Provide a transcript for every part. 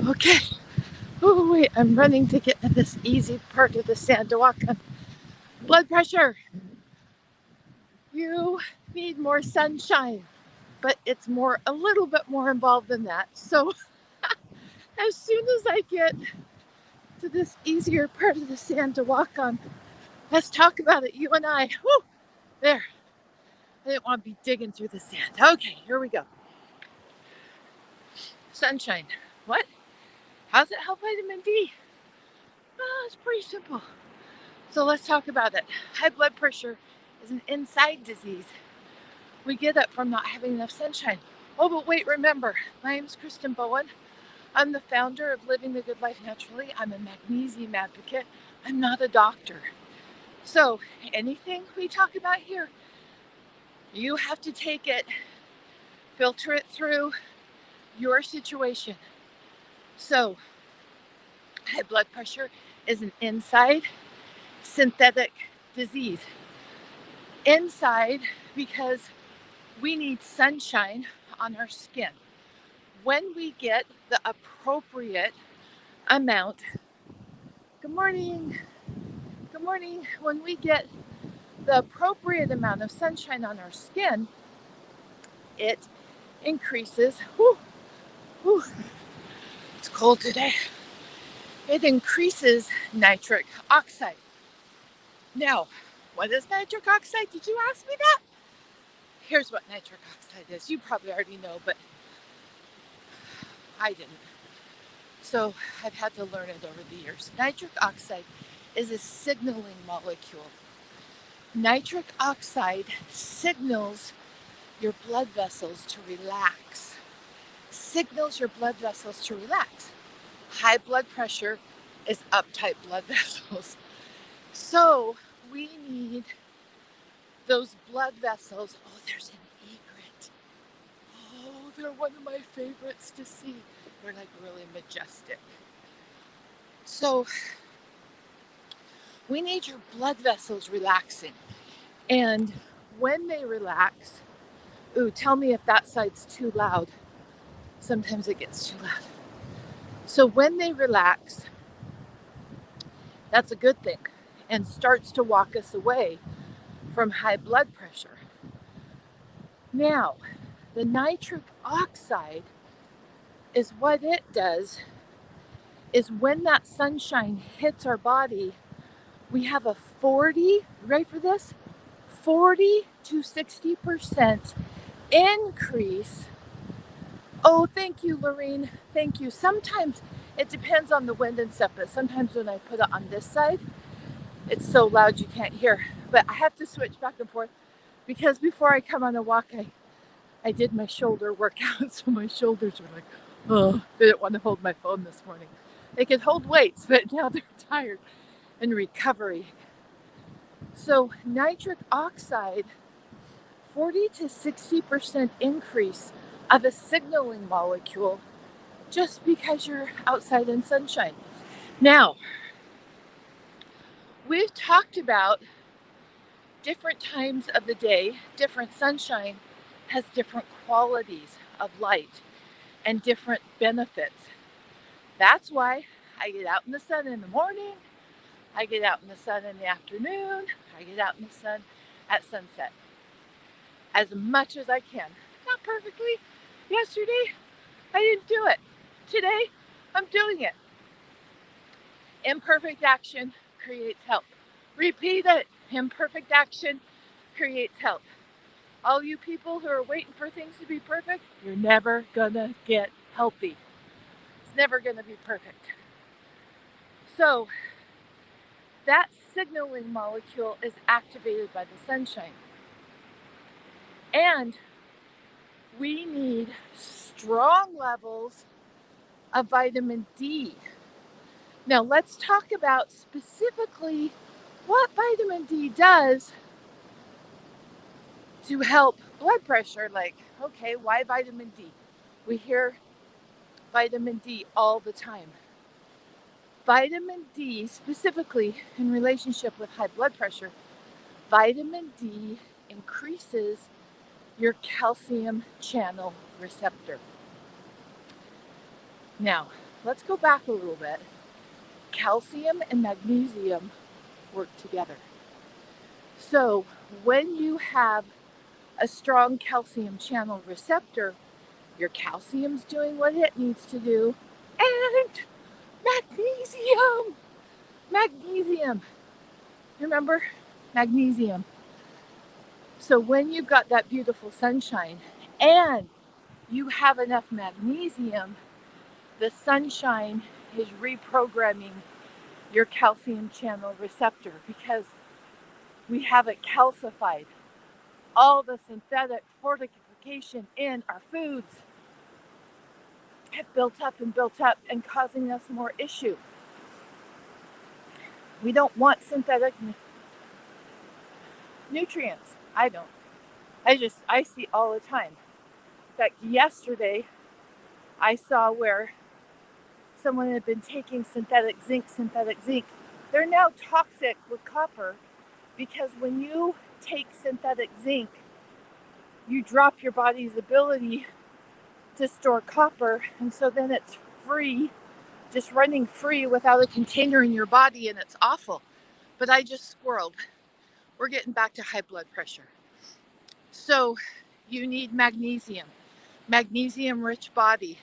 Okay. Oh, wait, I'm running to get to this easy part of the sand to walk on. Blood pressure. You need more sunshine, but it's a little bit more involved than that. So, as soon as I get to this easier part of the sand to walk on, let's talk about it, you and I. Whew, there. I didn't want to be digging through the sand. Okay, here we go. Sunshine. What? How's it help vitamin D? Well, it's pretty simple. So let's talk about it. High blood pressure is an inside disease. We get it from not having enough sunshine. Oh, but wait, remember, my name's Kristen Bowen. I'm the founder of Living the Good Life Naturally. I'm a magnesium advocate. I'm not a doctor. So anything we talk about here, you have to take it, filter it through your situation. So high blood pressure is an inside synthetic disease. Inside because we need sunshine on our skin. When we get the appropriate amount, good morning, good morning, when we get the appropriate amount of sunshine on our skin, it increases, it's cold today, it increases nitric oxide. Now, what is nitric oxide? Did you ask me that? Here's what nitric oxide is. You probably already know, but I didn't. So I've had to learn it over the years. Nitric oxide is a signaling molecule. Nitric oxide signals your blood vessels to relax. Signals your blood vessels to relax. High blood pressure is uptight blood vessels. So we need those blood vessels. Oh, there's an egret. Oh, they're one of my favorites to see. They're like really majestic. So we need your blood vessels relaxing. And when they relax, ooh, tell me if that side's too loud. Sometimes it gets too loud. So when they relax, that's a good thing and starts to walk us away from high blood pressure. Now, the nitric oxide is what it does is when that sunshine hits our body, we have a 40, ready for this? 40 to 60% increase. Oh, thank you, Lorene. Thank you. Sometimes it depends on the wind and stuff, but sometimes when I put it on this side, it's so loud you can't hear. But I have to switch back and forth because before I come on a walk, I did my shoulder workout, so my shoulders were like, oh, they didn't want to hold my phone this morning. They could hold weights, but now they're tired and recovery. So nitric oxide, 40 to 60% increase of a signaling molecule just because you're outside in sunshine. Now, we've talked about different times of the day, different sunshine has different qualities of light and different benefits. That's why I get out in the sun in the morning, I get out in the sun in the afternoon, I get out in the sun at sunset. As much as I can. Not perfectly. Yesterday, I didn't do it. Today, I'm doing it. Imperfect action creates help. Repeat it. Imperfect action creates help. All you people who are waiting for things to be perfect, you're never gonna get healthy. It's never gonna be perfect. So, that signaling molecule is activated by the sunshine. And we need strong levels of vitamin D. Now, let's talk about specifically what vitamin D does to help blood pressure. Like, okay, why vitamin D? We hear vitamin D all the time. Vitamin D, specifically in relationship with high blood pressure, vitamin D increases your calcium channel receptor. Now, let's go back a little bit. Calcium and magnesium work together. So when you have a strong calcium channel receptor, your calcium's doing what it needs to do, and magnesium, magnesium, remember, magnesium. So when you've got that beautiful sunshine and you have enough magnesium, the sunshine is reprogramming your calcium channel receptor because we have it calcified. All the synthetic fortification in our foods have built up and causing us more issue. We don't want synthetic nutrients. I don't. I see all the time. In fact, yesterday I saw where someone had been taking synthetic zinc. They're now toxic with copper because when you take synthetic zinc, you drop your body's ability to store copper, and so then it's free, just running free without a container in your body, and it's awful. But I just squirreled. We're getting back to high blood pressure. So you need magnesium rich body.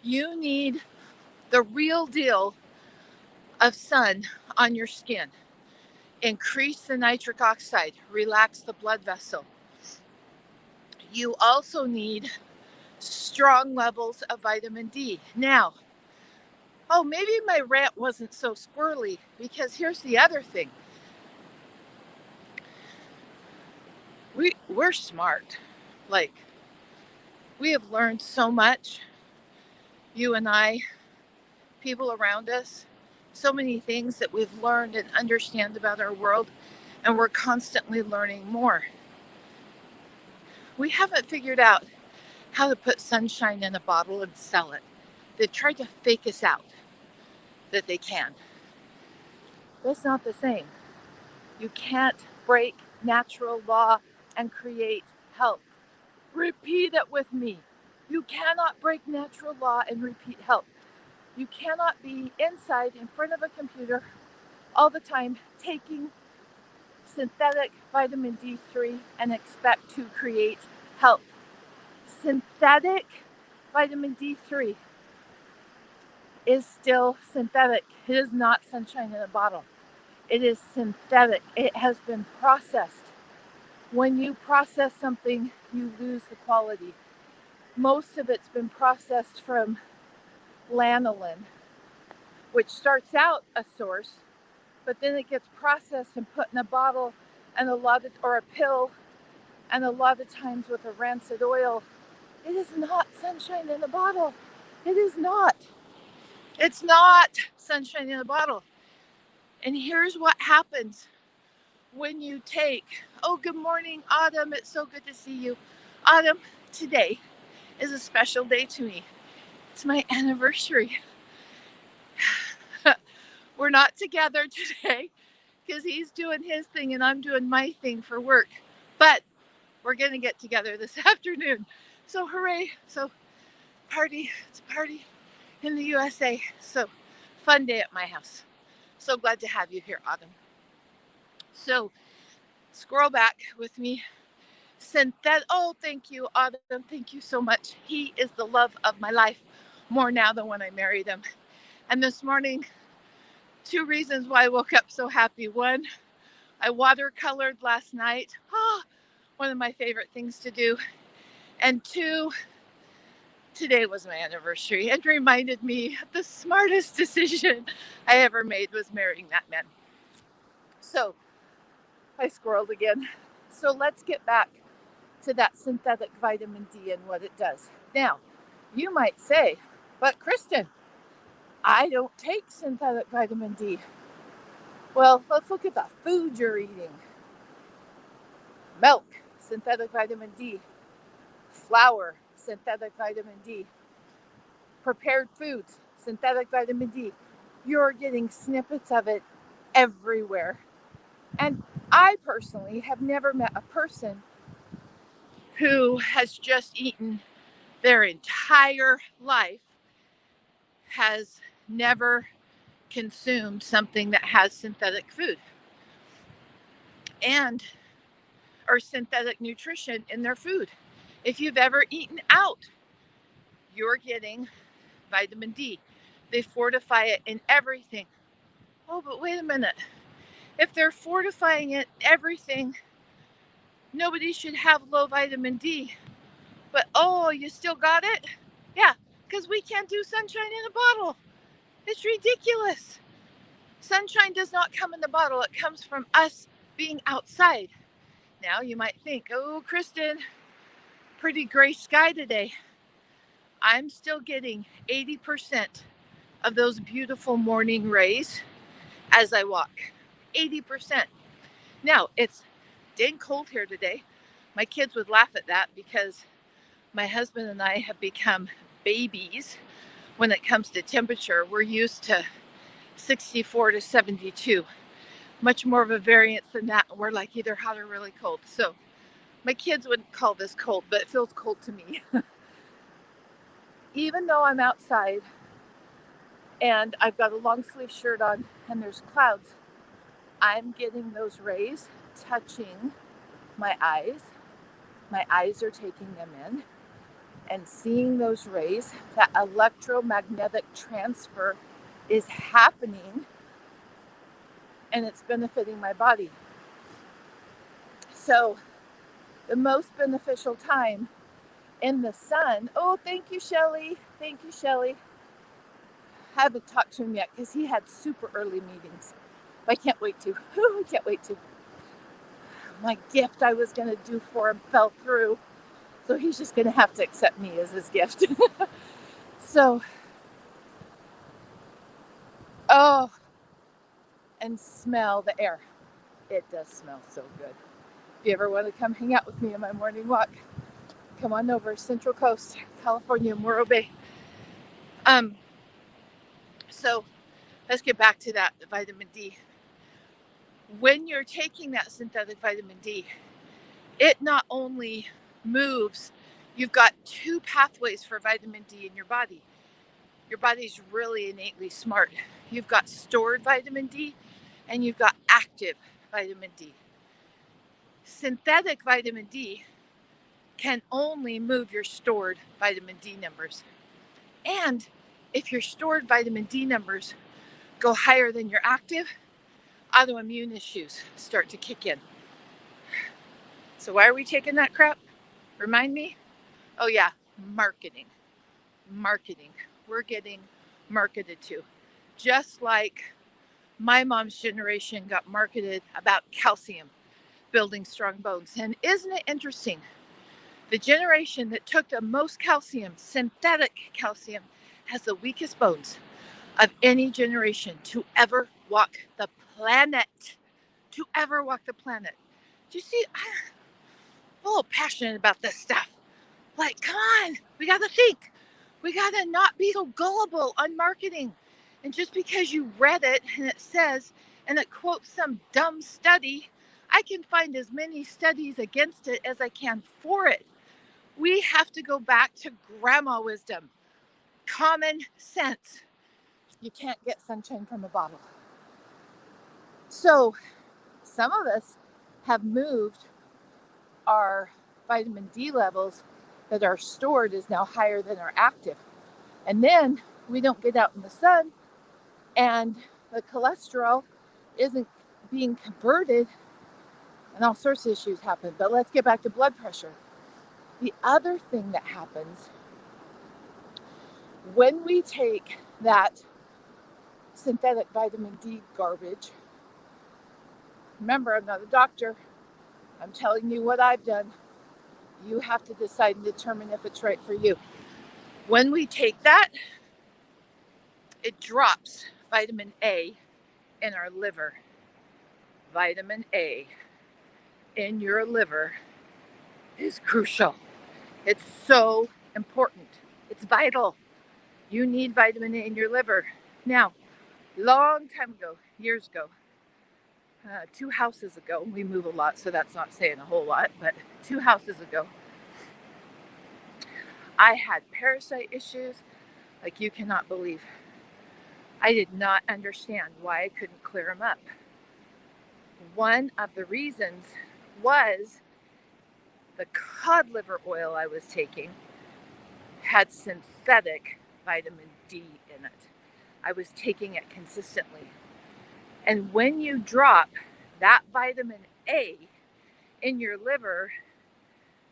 You need the real deal of sun on your skin. Increase the nitric oxide, relax the blood vessel. You also need strong levels of vitamin D. Now, maybe my rant wasn't so squirrely, because here's the other thing. We're smart. Like, we have learned so much, you and I, people around us, so many things that we've learned and understand about our world, and we're constantly learning more. We haven't figured out how to put sunshine in a bottle and sell it. They've tried to fake us out that they can. That's not the same. You can't break natural law and create health. Repeat it with me. You cannot break natural law and repeat health. You cannot be inside in front of a computer all the time taking synthetic vitamin D3 and expect to create health. Synthetic vitamin D3 is still synthetic. It is not sunshine in a bottle. It is synthetic. It has been processed. When you process something, you lose the quality. Most of it's been processed from lanolin, which starts out a source, but then it gets processed and put in a bottle and or a pill, and a lot of times with a rancid oil. It is not sunshine in a bottle. It is not. It's not sunshine in a bottle. And here's what happens when you take, good morning, Autumn. It's so good to see you. Autumn, today is a special day to me. It's my anniversary. We're not together today because he's doing his thing and I'm doing my thing for work. But we're going to get together this afternoon. So hooray. So it's a party in the USA. So fun day at my house. So glad to have you here, Autumn. So scroll back with me. Thank you, Autumn. Thank you so much. He is the love of my life, more now than when I married him. And this morning, 2 reasons why I woke up so happy. One, I watercolored last night. One of my favorite things to do. And 2, today was my anniversary and reminded me the smartest decision I ever made was marrying that man. So I squirreled again. So let's get back to that synthetic vitamin D and what it does. Now, you might say, but Kristen, I don't take synthetic vitamin D. Well, let's look at the food you're eating. Milk, synthetic vitamin D. Flour, synthetic vitamin D. Prepared foods, synthetic vitamin D. You're getting snippets of it everywhere. And I personally have never met a person who has just eaten their entire life has never consumed something that has synthetic food and or synthetic nutrition in their food. If you've ever eaten out, you're getting vitamin D. They fortify it in everything. Oh, but wait a minute. If they're fortifying it in everything, nobody should have low vitamin D. But oh, you still got it? Yeah, because we can't do sunshine in a bottle. It's ridiculous. Sunshine does not come in the bottle. It comes from us being outside. Now you might think, oh, Kristen, pretty gray sky today. I'm still getting 80% of those beautiful morning rays as I walk. 80%. Now, it's dang cold here today. My kids would laugh at that because my husband and I have become babies when it comes to temperature. We're used to 64 to 72. Much more of a variance than that. We're like either hot or really cold. So my kids wouldn't call this cold, but it feels cold to me. Even though I'm outside and I've got a long sleeve shirt on and there's clouds, I'm getting those rays touching my eyes. My eyes are taking them in and seeing those rays. That electromagnetic transfer is happening and it's benefiting my body. So the most beneficial time in the sun. Oh, thank you, Shelly. Thank you, Shelly. I haven't talked to him yet because he had super early meetings. I can't wait to. I can't wait to. My gift I was going to do for him fell through. So he's just going to have to accept me as his gift. So, oh, and smell the air. It does smell so good. If you ever want to come hang out with me on my morning walk, come on over, Central Coast, California, Morro Bay. So let's get back to that vitamin D. When you're taking that synthetic vitamin D, it not only moves, you've got two pathways for vitamin D in your body. Your body's really innately smart. You've got stored vitamin D and you've got active vitamin D. Synthetic vitamin D can only move your stored vitamin D numbers. And if your stored vitamin D numbers go higher than your active, autoimmune issues start to kick in. So why are we taking that crap? Remind me? Oh yeah, marketing. Marketing. We're getting marketed to. Just like my mom's generation got marketed about calcium, building strong bones. And isn't it interesting? The generation that took the most calcium, synthetic calcium, has the weakest bones of any generation to ever walk the planet. To ever walk the planet. Do you see? I'm a little passionate about this stuff. Like, come on, we got to think. We got to not be so gullible on marketing. And just because you read it and it says, and it quotes some dumb study, I can find as many studies against it as I can for it. We have to go back to grandma wisdom, common sense. You can't get sunshine from a bottle. So some of us have moved our vitamin D levels that are stored is now higher than our active. And then we don't get out in the sun and the cholesterol isn't being converted and all sorts of issues happen. But let's get back to blood pressure. The other thing that happens when we take that synthetic vitamin D garbage, remember, I'm not a doctor. I'm telling you what I've done. You have to decide and determine if it's right for you. When we take that, it drops vitamin A in our liver. Vitamin A in your liver is crucial. It's so important. It's vital. You need vitamin A in your liver. Now, long time ago, years ago, 2 houses ago, we move a lot, so that's not saying a whole lot, but 2 houses ago, I had parasite issues like you cannot believe. I did not understand why I couldn't clear them up. One of the reasons was the cod liver oil I was taking had synthetic vitamin D in it. I was taking it consistently. And when you drop that vitamin A in your liver,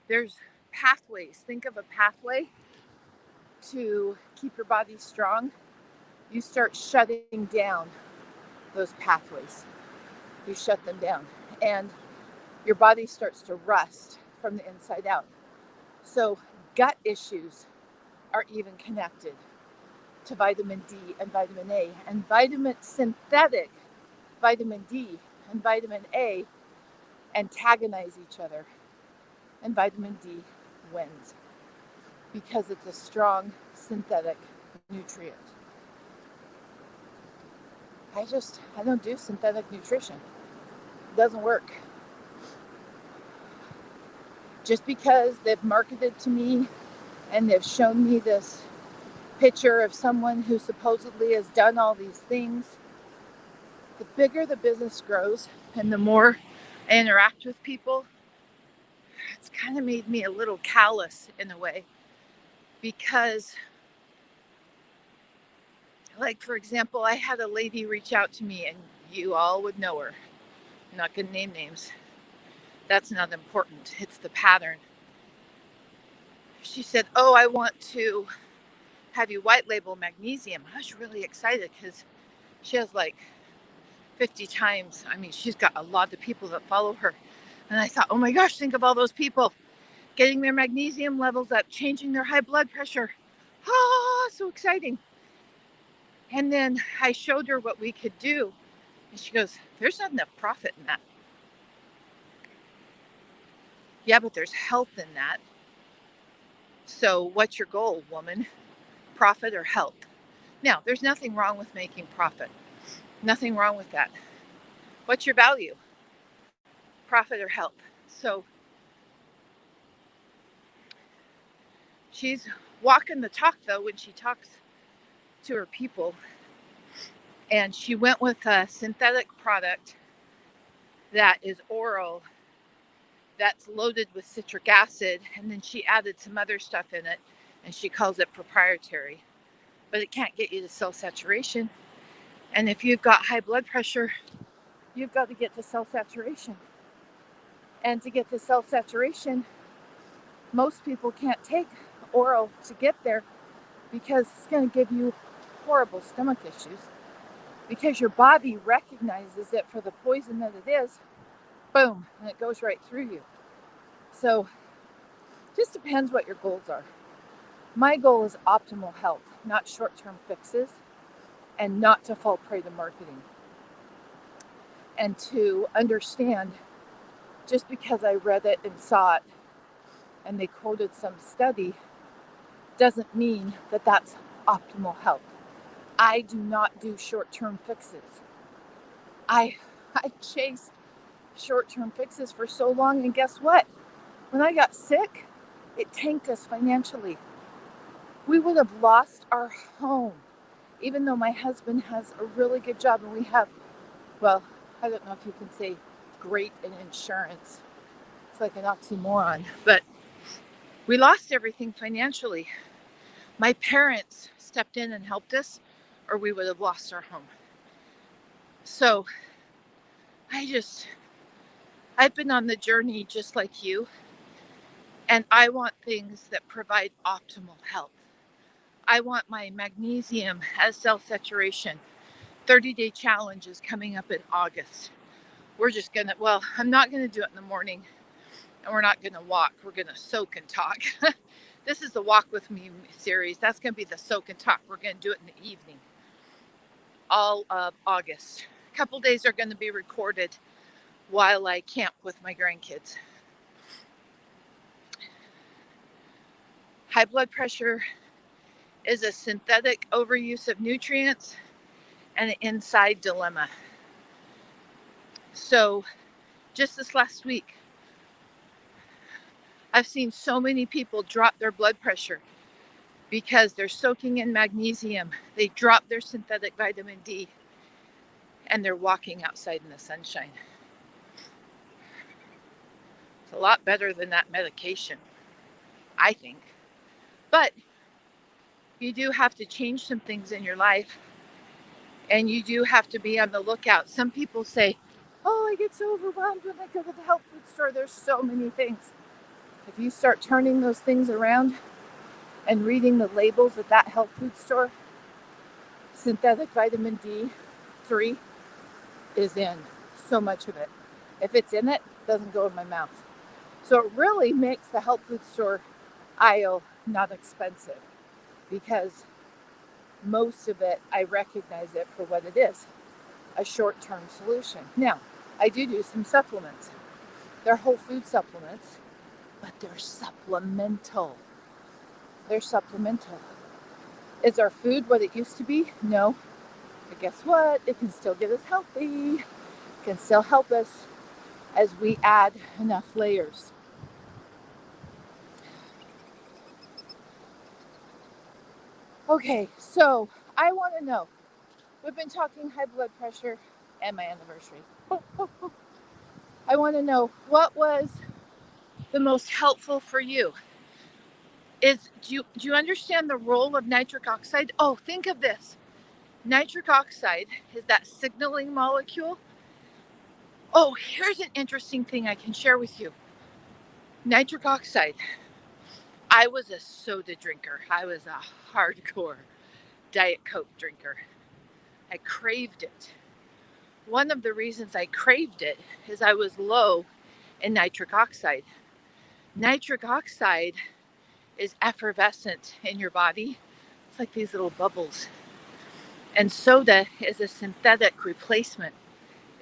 there's pathways. Think of a pathway to keep your body strong. You start shutting down those pathways. You shut them down. And your body starts to rust from the inside out. So gut issues are even connected to vitamin D and vitamin A. And synthetic vitamin D and vitamin A antagonize each other. And vitamin D wins because it's a strong synthetic nutrient. I don't do synthetic nutrition. It doesn't work. Just because they've marketed to me and they've shown me this picture of someone who supposedly has done all these things, the bigger the business grows and the more I interact with people, it's kind of made me a little callous in a way. Because, like, for example, I had a lady reach out to me, and you all would know her. I'm not going to name names. That's not important. It's the pattern. She said, "Oh, I want to have you white label magnesium." I was really excited because she has like 50 times. I mean, she's got a lot of people that follow her. And I thought, oh my gosh, think of all those people getting their magnesium levels up, changing their high blood pressure. Ah, so exciting. And then I showed her what we could do. And she goes, "There's not enough profit in that." Yeah, but there's health in that. So what's your goal, woman? Profit or health? Now, there's nothing wrong with making profit. Nothing wrong with that. What's your value? Profit or health? So she's walking the talk, though, when she talks to her people. And she went with a synthetic product that is oral, that's loaded with citric acid, and then she added some other stuff in it, and she calls it proprietary. But it can't get you to cell saturation. And if you've got high blood pressure, you've got to get to cell saturation. And to get to cell saturation, most people can't take oral to get there because it's going to give you horrible stomach issues. Because your body recognizes it for the poison that it is, boom, and it goes right through you. So just depends what your goals are. My goal is optimal health, not short-term fixes, and not to fall prey to marketing. And to understand, just because I read it and saw it and they quoted some study, doesn't mean that that's optimal health. I do not do short-term fixes. I chased short-term fixes for so long, and guess what? When I got sick, it tanked us financially. We would have lost our home, even though my husband has a really good job and we have, well, I don't know if you can say great in insurance. It's like an oxymoron, but we lost everything financially. My parents stepped in and helped us, or we would have lost our home. So I've been on the journey just like you, and I want things that provide optimal health. I want my magnesium as cell saturation. 30-day challenge is coming up in August. We're just gonna, well, I'm not gonna do it in the morning, and we're not gonna walk. We're gonna soak and talk. This is the Walk With Me series. That's gonna be the soak and talk. We're gonna do it in the evening, all of August. A couple days are gonna be recorded while I camp with my grandkids. High blood pressure is a synthetic overuse of nutrients and an inside dilemma. So just this last week, I've seen so many people drop their blood pressure. because they're soaking in magnesium. They drop their synthetic vitamin D and they're walking outside in the sunshine. It's a lot better than that medication, I think. But you do have to change some things in your life, and you do have to be on the lookout. Some people say, oh, I get so overwhelmed when I go to the health food store. There's so many things. If you start turning those things around and reading the labels at that health food store, synthetic vitamin D3 is in so much of it. If it's in it, it doesn't go in my mouth. So it really makes the health food store aisle not expensive, because most of it, I recognize it for what it is, a short-term solution. Now, I do some supplements. They're whole food supplements, but they're supplemental. They're supplemental. Is our food what it used to be? No. But guess what? It can still get us healthy. It can still help us as we add enough layers. Okay, so I want to know. We've been talking high blood pressure and my anniversary. I want to know, what was the most helpful for you? Do you understand the role of nitric oxide? Oh, think of this. Nitric oxide is that signaling molecule. Oh, here's an interesting thing I can share with you. Nitric oxide. I was a soda drinker. I was a hardcore Diet Coke drinker. I craved it. One of the reasons I craved it is I was low in nitric oxide. Nitric oxide is effervescent in your body. It's like these little bubbles. And soda is a synthetic replacement.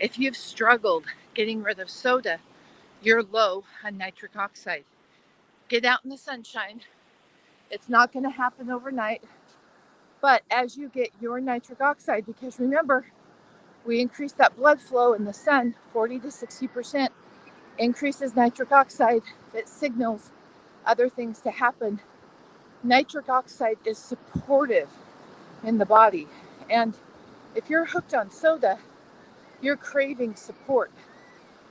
If you've struggled getting rid of soda, you're low on nitric oxide. Get out in the sunshine. It's not going to happen overnight. But as you get your nitric oxide, because remember, we increase that blood flow in the sun, 40 to 60% increases nitric oxide that signals other things to happen. Nitric oxide is supportive in the body. And if you're hooked on soda, you're craving support.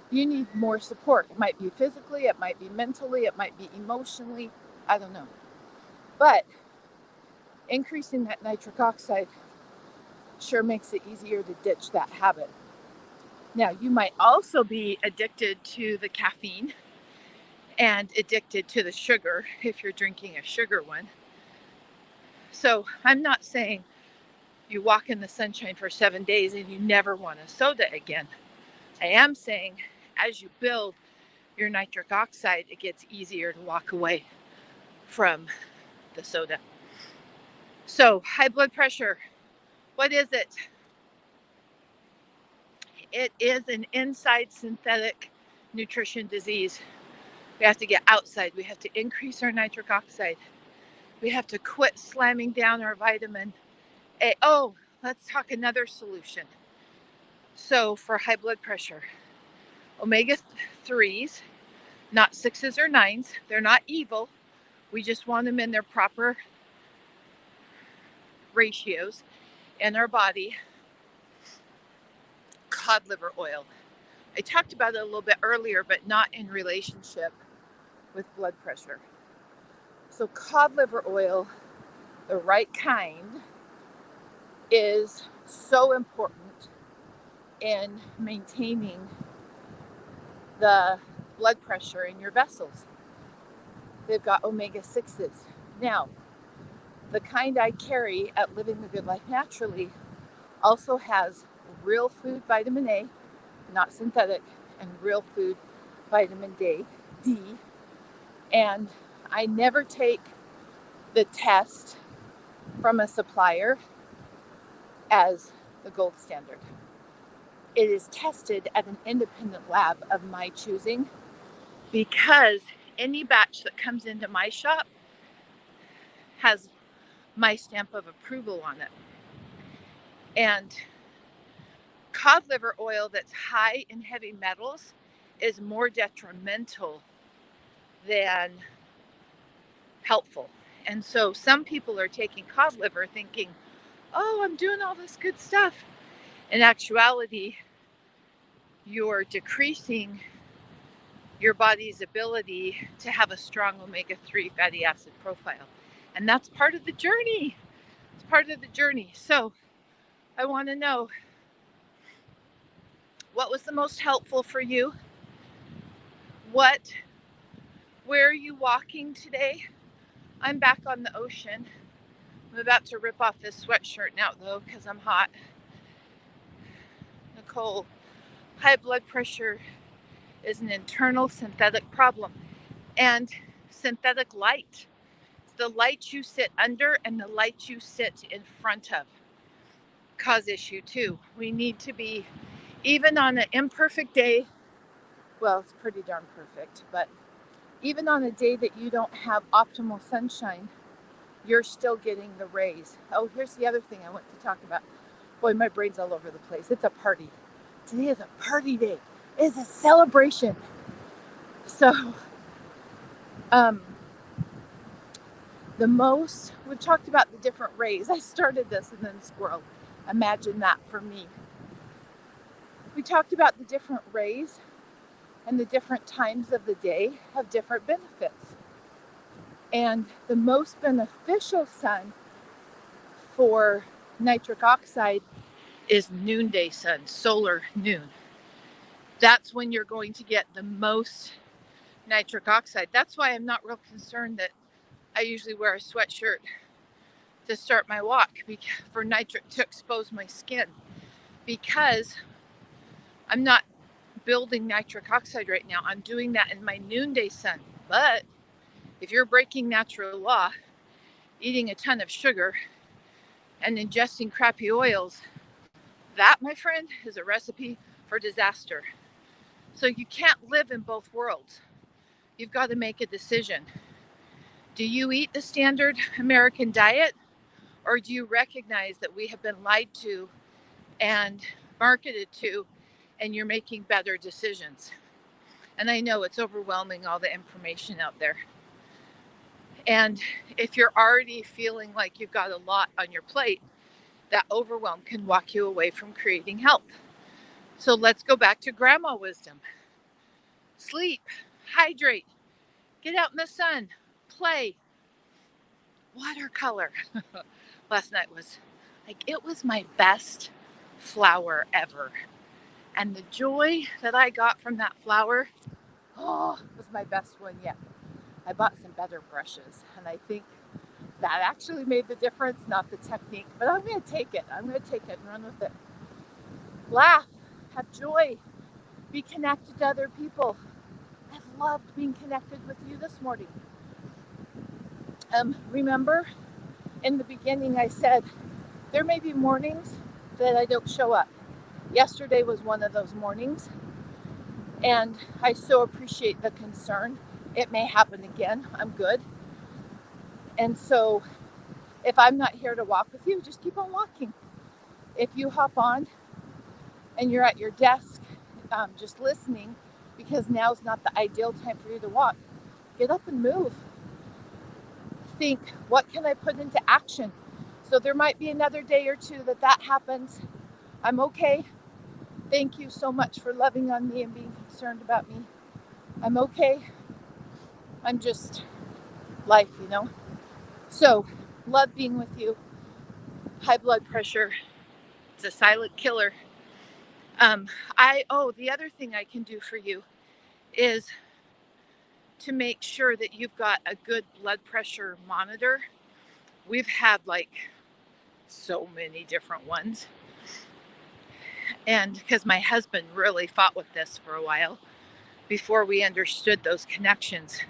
You need more support. It might be physically, it might be mentally, it might be emotionally, I don't know. But increasing that nitric oxide sure makes it easier to ditch that habit. Now, you might also be addicted to the caffeine and addicted to the sugar if you're drinking a sugar one. So I'm not saying you walk in the sunshine for 7 days and you never want a soda again. I am saying as you build your nitric oxide, it gets easier to walk away from the soda. So high blood pressure, what is it? It is an inside synthetic nutrition disease. We have to get outside. We have to increase our nitric oxide. We have to quit slamming down our vitamin A. Oh, let's talk another solution. So for high blood pressure, omega 3s, not 6s or 9s, they're not evil. We just want them in their proper ratios in our body. Cod liver oil. I talked about it a little bit earlier, but not in relationship with blood pressure. So cod liver oil, the right kind, is so important in maintaining the blood pressure in your vessels. They've got omega 6s. Now, the kind I carry at Living the Good Life Naturally also has real food vitamin A, not synthetic, and real food vitamin D. And I never take the test from a supplier as the gold standard. It is tested at an independent lab of my choosing, because any batch that comes into my shop has my stamp of approval on it. And cod liver oil that's high in heavy metals is more detrimental than helpful. And so some people are taking cod liver thinking, oh, I'm doing all this good stuff. In actuality, you're decreasing your body's ability to have a strong omega-3 fatty acid profile. And that's part of the journey. It's part of the journey. So I want to know, what was the most helpful for you? Where are you walking today? I'm back on the ocean. I'm about to rip off this sweatshirt now though, because I'm hot. Nicole, high blood pressure is an internal synthetic problem. And synthetic light. It's the light you sit under and the light you sit in front of cause issue too. We need to be, even on an imperfect day, well, it's pretty darn perfect, but even on a day that you don't have optimal sunshine, you're still getting the rays. Oh, here's the other thing I want to talk about. Boy, my brain's all over the place. It's a party. Today is a party day. It's a celebration. So, we've talked about the different rays. I started this and then squirrel. Imagine that for me. We talked about the different rays and the different times of the day have different benefits. And the most beneficial sun for nitric oxide is noonday sun, solar noon. That's when you're going to get the most nitric oxide. That's why I'm not real concerned that I usually wear a sweatshirt to start my walk for nitric to expose my skin, because I'm not building nitric oxide right now. I'm doing that in my noonday sun. But if you're breaking natural law, eating a ton of sugar and ingesting crappy oils, that, my friend, is a recipe for disaster. So you can't live in both worlds. You've got to make a decision. Do you eat the standard American diet, or do you recognize that we have been lied to and marketed to, and you're making better decisions? And I know it's overwhelming, all the information out there. And if you're already feeling like you've got a lot on your plate, that overwhelm can walk you away from creating health. So let's go back to grandma wisdom. Sleep, hydrate, get out in the sun, play, watercolor. Last night was it was my best flower ever. And the joy that I got from that flower, was my best one yet. I bought some better brushes, and I think that actually made the difference, not the technique, but I'm going to take it. I'm going to take it and run with it. Laugh, have joy, be connected to other people. I've loved being connected with you this morning. Remember, in the beginning, I said there may be mornings that I don't show up. Yesterday was one of those mornings, and I so appreciate the concern. It may happen again. I'm good. And so if I'm not here to walk with you, just keep on walking. If you hop on and you're at your desk just listening, because now's not the ideal time for you to walk, get up and move. Think, what can I put into action? So there might be another day or two that happens. I'm okay. Thank you so much for loving on me and being concerned about me. I'm okay. I'm just life, So, love being with you. High blood pressure, it's a silent killer. The other thing I can do for you is to make sure that you've got a good blood pressure monitor. We've had so many different ones. And because my husband really fought with this for a while before we understood those connections.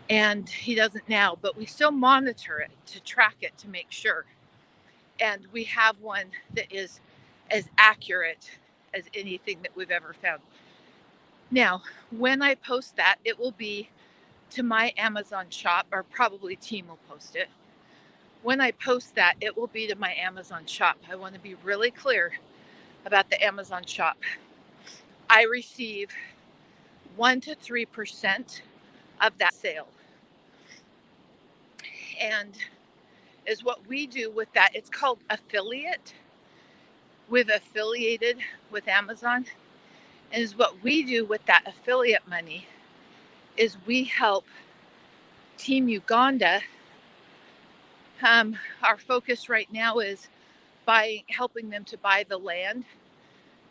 And he doesn't now, but we still monitor it to track it to make sure. And we have one that is as accurate as anything that we've ever found. Now, when I post that, it will be to my Amazon shop, or probably Team will post it. When I post that, it will be to my Amazon shop. I want to be really clear about the Amazon shop. I receive 1 to 3% of that sale. and is what we do with that. It's called affiliate. We've affiliated with Amazon, and is what we do with that affiliate money is we help Team Uganda. Our focus right now is helping them to buy the land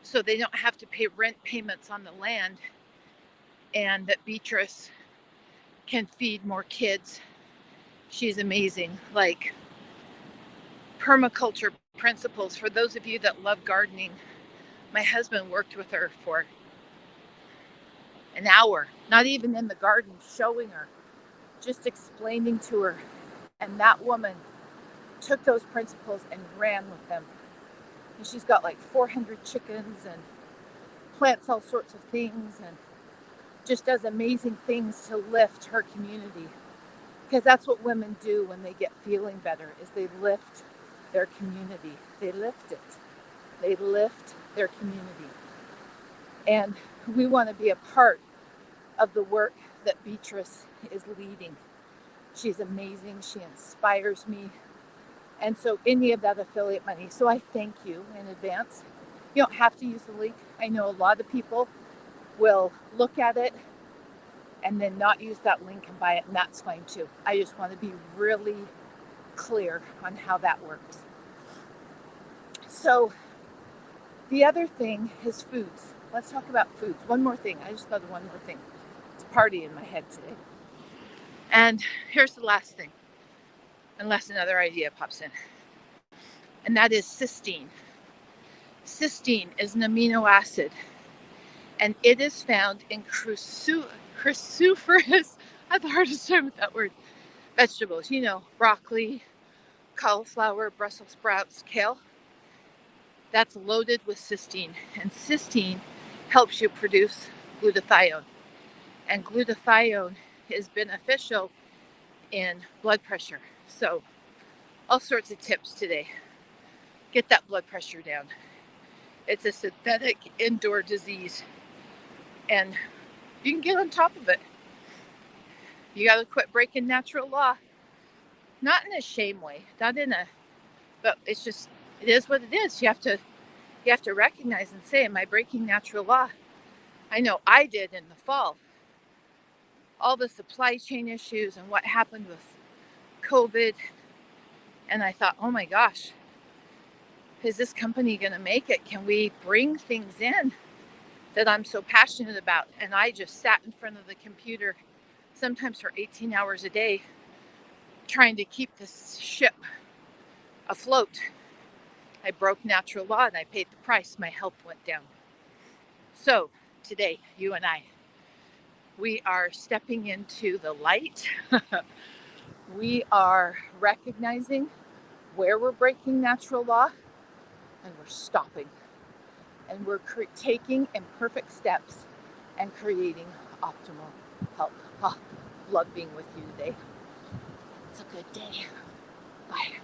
so they don't have to pay rent payments on the land, and that Beatrice can feed more kids. She's amazing. Like permaculture principles, for those of you that love gardening, my husband worked with her for an hour, not even in the garden, showing her, just explaining to her. And that woman took those principles and ran with them. And she's got like 400 chickens and plants all sorts of things and just does amazing things to lift her community. Because that's what women do when they get feeling better, is they lift their community. They lift it. They lift their community. And we want to be a part of the work that Beatrice is leading. She's amazing. She inspires me. And so any of that affiliate money, so I thank you in advance. You don't have to use the link. I know a lot of people will look at it and then not use that link and buy it, and that's fine too. I just want to be really clear on how that works. So the other thing is foods. Let's talk about foods. One more thing. I just thought of one more thing. It's a party in my head today. And here's the last thing, unless another idea pops in. And that is cysteine. Cysteine is an amino acid, and it is found in cruciferous, I have the hardest time with that word, vegetables. You know, broccoli, cauliflower, Brussels sprouts, kale. That's loaded with cysteine. And cysteine helps you produce glutathione. And glutathione is beneficial in blood pressure. So all sorts of tips today. Get that blood pressure down. It's a synthetic indoor disease, and you can get on top of it. You got to quit breaking natural law. Not in a shame way, but it's just, it is what it is. You have to recognize and say, am I breaking natural law? I know I did in the fall. All the supply chain issues and what happened with COVID. And I thought, oh my gosh, is this company going to make it? Can we bring things in that I'm so passionate about? And I just sat in front of the computer, sometimes for 18 hours a day, trying to keep this ship afloat. I broke natural law and I paid the price. My health went down. So today, you and I, we are stepping into the light. We are recognizing where we're breaking natural law, and we're stopping. And we're taking imperfect steps and creating optimal health. Love being with you today. It's a good day. Bye.